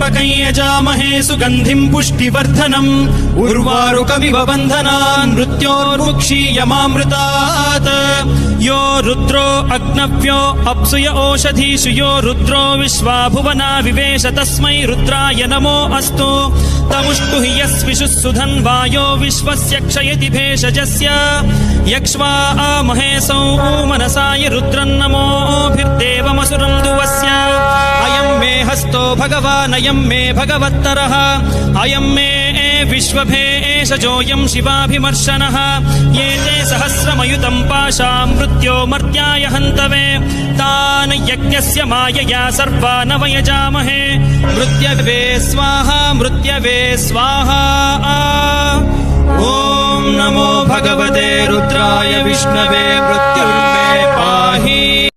त्र्यम्बकं यजामहे सुगन्धिं पुष्टिवर्धनम् उर्वारुकमिव बन्धनान् मृत्योर्मुक्षीयमामृतात् यो रुद्रो अग्नव्यो अप्सुय ओषधीषु यो रुद्रो विश्वा भुवना विवेश तस्मै रुद्राय नमो अस्तु तमुष्टु हि यस्विषुः सुधन्वायो विश्वस्य क्षयति भेषजस्य यक्ष्वा महेशौ मनसाय रुद्रन्नमोभिर्देवमसुरं दुवस्य अयं मे हस्तो भगवान् अयं मे भगवत्तरः अयं मे विश्वभेषजोऽयं शिवाभिमर्शनः ये ते सहस्रमयुतं पाशां मृत्यो मर्त्याय हन्तवे तान् यज्ञस्य मायया सर्वान् वयजामहे मृत्यवे स्वाहा मृत्यवे स्वाहा ॐ नमो भगवते रुद्राय विष्णवे मृत्युर्मे पाहि